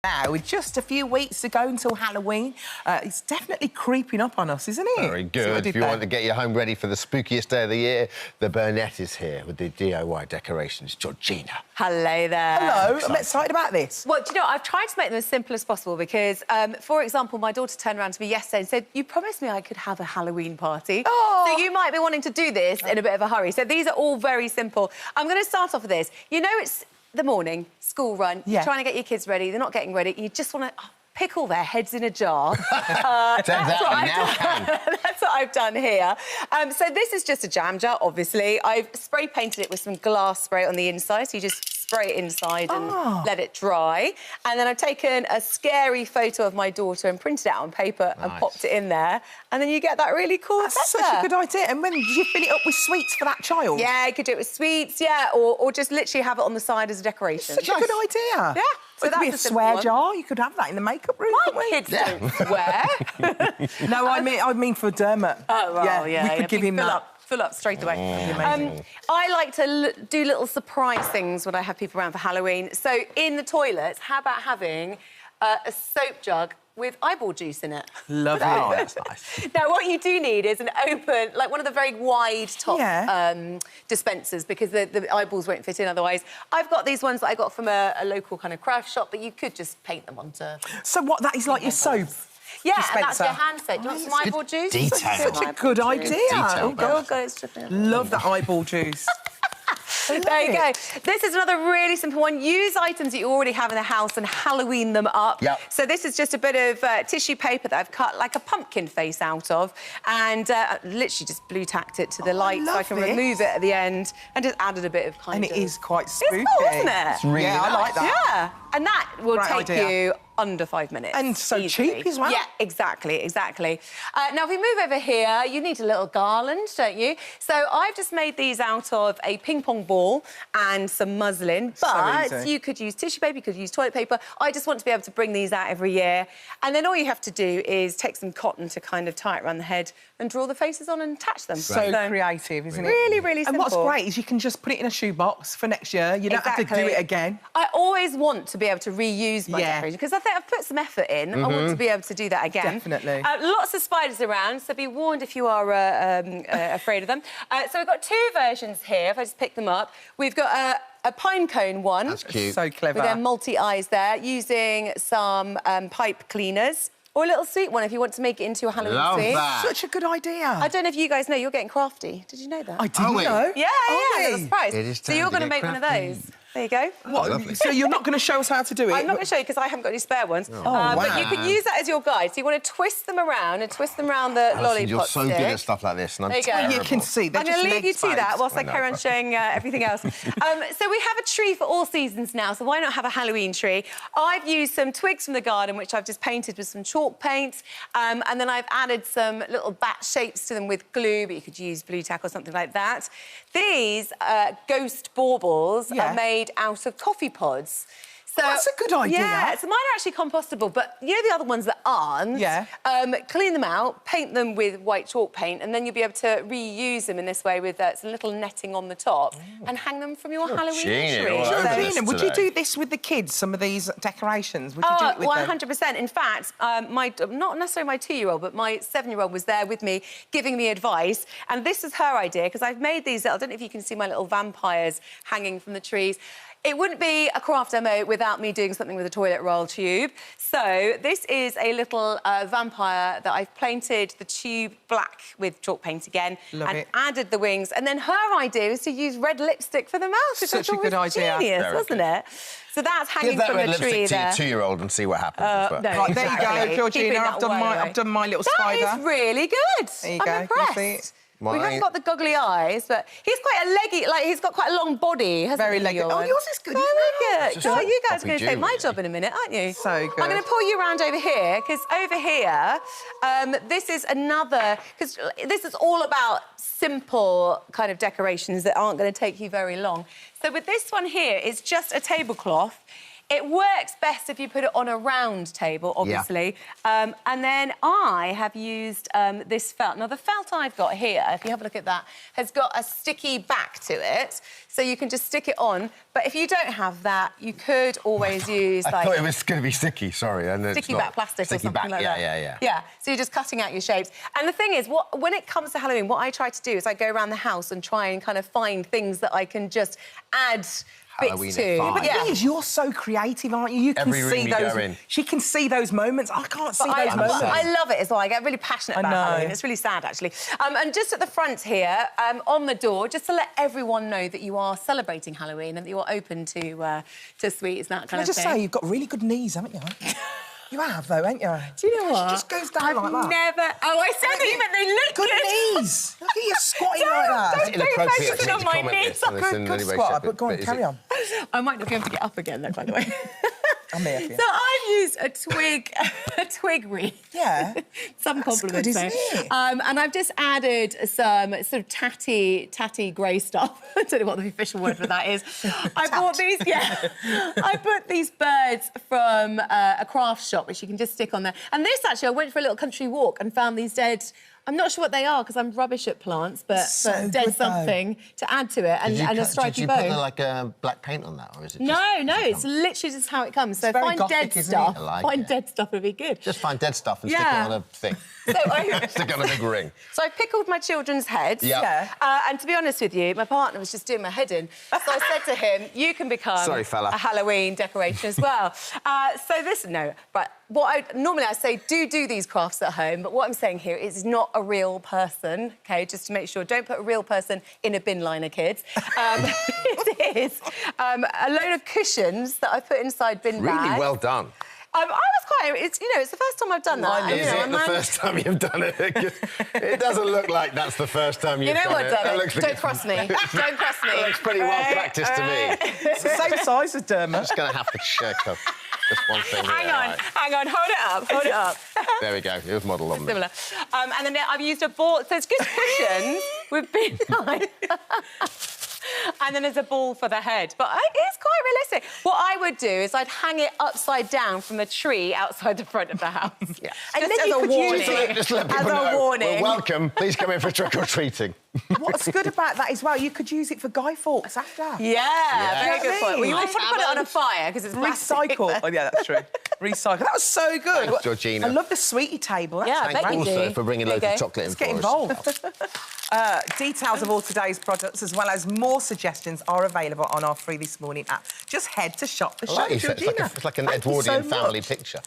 Now, with just a few weeks to go until Halloween, it's definitely creeping up on us, isn't it? Very good. If you want to get your home ready for the spookiest day of the year, the Burnett is here with the DIY decorations. Georgina. Hello there. Hello, I'm excited about this. Well, do you know, I've tried to make them as simple as possible because, for example, my daughter turned around to me yesterday and said, you promised me I could have a Halloween party. Oh. So you might be wanting to do this in a bit of a hurry. So these are all very simple. I'm going to start off with this. You know, it's the morning, school run, you're trying to get your kids ready, they're not getting ready, you just want to pickle their heads in a jar. That's what I've done here. So this is just a jam jar, obviously. I've spray painted it with some glass spray on the inside, so you just spray it inside and let it dry. And then I've taken a scary photo of my daughter and printed it out on paper and popped it in there. And then you get that really cool That's such a good idea. And when did you fill it up with sweets for that child? Yeah, you could do it with sweets, or just literally have it on the side as a decoration. Such a good idea. Yeah. So it could be a swear jar. You could have that in the makeup room. My kids don't swear. No, I mean for Dermot. Oh, well, yeah. We could give him that. Fill up straight away. Amazing. I like to do little surprise things when I have people around for Halloween. So in the toilets, how about having a soap jug with eyeball juice in it? Lovely. Oh, that's nice. Now, what you do need is an open, like one of the very wide top dispensers, because the eyeballs won't fit in otherwise. I've got these ones that I got from a local kind of craft shop, but you could just paint them onto... So what, that is like your soap? Yeah, dispenser. And that's your hand soap. Do you want some eyeball juice? Detail. Such a good idea. Love that eyeball juice. There you go. This is another really simple one. Use items that you already have in the house and Halloween them up. Yep. So this is just a bit of tissue paper that I've cut like a pumpkin face out of and literally just blue tacked it to the light so I can remove it at the end and just added a bit of kind of... And it is quite spooky. It's cool, isn't it? It's really nice. I like that. Yeah. And that will take you under 5 minutes. And so easily. cheap as well. Yeah, exactly. Now, if we move over here, you need a little garland, don't you? So I've just made these out of a ping-pong ball and some muslin, but you could use tissue paper, you could use toilet paper. I just want to be able to bring these out every year. And then all you have to do is take some cotton to kind of tie it around the head and draw the faces on and attach them. So creative, isn't it? Really, really simple. And what's great is you can just put it in a shoebox for next year. You don't have to do it again. I always want to be able to reuse my decoration because I think I've put some effort in. I want to be able to do that again. Definitely. Lots of spiders around, so be warned if you are afraid of them. So we've got two versions here, if I just pick them up. We've got a pine cone one. That's cute. So clever. With their multi-eyes there, using some pipe cleaners. Or a little sweet one if you want to make it into a Halloween scene. That. Such a good idea. I don't know if you guys know, you're getting crafty. Did you know that? I didn't know. Yeah, little surprise. It is so you're time to going to get make one of crafty. those. There you go. What? So you're not going to show us how to do it? I'm not going to show you because I haven't got any spare ones. Wow. But you can use that as your guide. So you want to twist them around and twist them around the lollipop You're so stick. good at stuff like this, and I'm There you go. terrible. You can see. I'm going to leave you to that whilst I carry on showing everything else. So we have a tree for all seasons now, so why not have a Halloween tree? I've used some twigs from the garden, which I've just painted with some chalk paint, and then I've added some little bat shapes to them with glue, but you could use blue tack or something like that. These ghost baubles are made out of coffee pods. So, that's a good idea. Yeah, so mine are actually compostable, but you know the other ones that aren't? Yeah. Clean them out, paint them with white chalk paint, and then you'll be able to reuse them in this way with some little netting on the top and hang them from your Halloween tree. Georgina, would you do this with the kids, some of these decorations? Would you do it with 100%. In fact, not necessarily my 2-year-old, but my 7-year-old was there with me giving me advice, and this is her idea, because I've made these, I don't know if you can see my little vampires hanging from the trees. It wouldn't be a craft demo without me doing something with a toilet roll tube. So this is a little vampire that I've painted the tube black with chalk paint again and added the wings. And then her idea is to use red lipstick for the mouth, which I thought was genius, wasn't it? So that's hanging from the tree there. Give that red lipstick to your 2-year-old and see what happens. No, right, there you go, Georgina. I've done my little spider. That is really good. There you go. I'm impressed. We haven't got the goggly eyes, but he's quite a leggy, like, he's got quite a long body, hasn't he? Very leggy. Oh, yours is good. Very good. Oh, you guys are going to take my job in a minute, aren't you? So good. I'm going to pull you around over here, because over here, this is another... Because this is all about simple kind of decorations that aren't going to take you very long. So with this one here, it's just a tablecloth. It works best if you put it on a round table, obviously. Yeah. And then I have used this felt. Now, the felt I've got here, if you have a look at that, has got a sticky back to it, so you can just stick it on. But if you don't have that, you could always use, like... I thought it was going to be sticky, sorry. And sticky back plastic or something like that. Yeah. Yeah, so you're just cutting out your shapes. And the thing is, when it comes to Halloween, what I try to do is I go around the house and try and kind of find things that I can just add bits to. But the thing is, you're so creative, aren't you? You can see those. She can see those moments. I can't see those moments. I love it as well. I get really passionate about Halloween. It's really sad, actually. And just at the front here, on the door, just to let everyone know that you are celebrating Halloween and that you're open to sweets and that kind of thing. Can I just say, you've got really good knees, haven't you? You have, though, ain't you? Do you know what? She just goes down like that. Never... Oh, I said that, but they look good. Good knees. Look at you squatting like that. Don't focus on my knees. Good squat, but go on, carry on. I might not be able to get up again, though, by the way. I'm here for you. So I've used a twig wreath. Yeah. Some compliments, good, isn't it? And I've just added some sort of tatty grey stuff. I don't know what the official word for that is. I bought these, I bought these birds from a craft shop, which you can just stick on there. And this, actually, I went for a little country walk and found these dead... I'm not sure what they are, because I'm rubbish at plants, but dead something to add to it, and a stripy bow. Did you put, like, black paint on that, or is it just... No, it's literally just how it comes. So find dead stuff. Find dead stuff would be good. Just find dead stuff and stick it on a thing. Stick it on a big ring. So I pickled my children's heads. Yeah. And to be honest with you, my partner was just doing my head in. So I said to him, you can become a Halloween decoration as well. But normally I say do these crafts at home, but what I'm saying here is not a real person, OK, just to make sure. Don't put a real person in a bin liner, kids. It is a load of cushions that I put inside bin bags. Really well done. I was quite... It's the first time I've done that. Is it the first time you've done it? It doesn't look like that's the first time you've done it. You know what, Dermot? Don't cross me. Don't cross me. It looks pretty well practiced to me. It's the same size as Dermot. I'm just going to have to check up just one thing. Hang on. Hold it up. There we go. It was modelled on me. Similar. And then I've used a ball... So it's just cushions with bin liner. And then there's a ball for the head. But it's quite realistic. What I would do is I'd hang it upside down from a tree outside the front of the house. Yeah. And then you could use it just let people know. Warning. Well, welcome. Please come in for trick-or-treating. What's good about that as well, you could use it for Guy Fawkes after. Yeah, very good point. Well, you wouldn't put it on a fire because it's recycle. Oh, yeah, that's true. Recycle. That was so good. Thanks, Georgina. I love the sweetie table. That's I bet you do. Also for bringing loads of chocolate in Let's get for involved. Details of all today's products, as well as more suggestions, are available on our Free This Morning app. Just head to Shop the Show, Georgina. It's like an Edwardian family picture.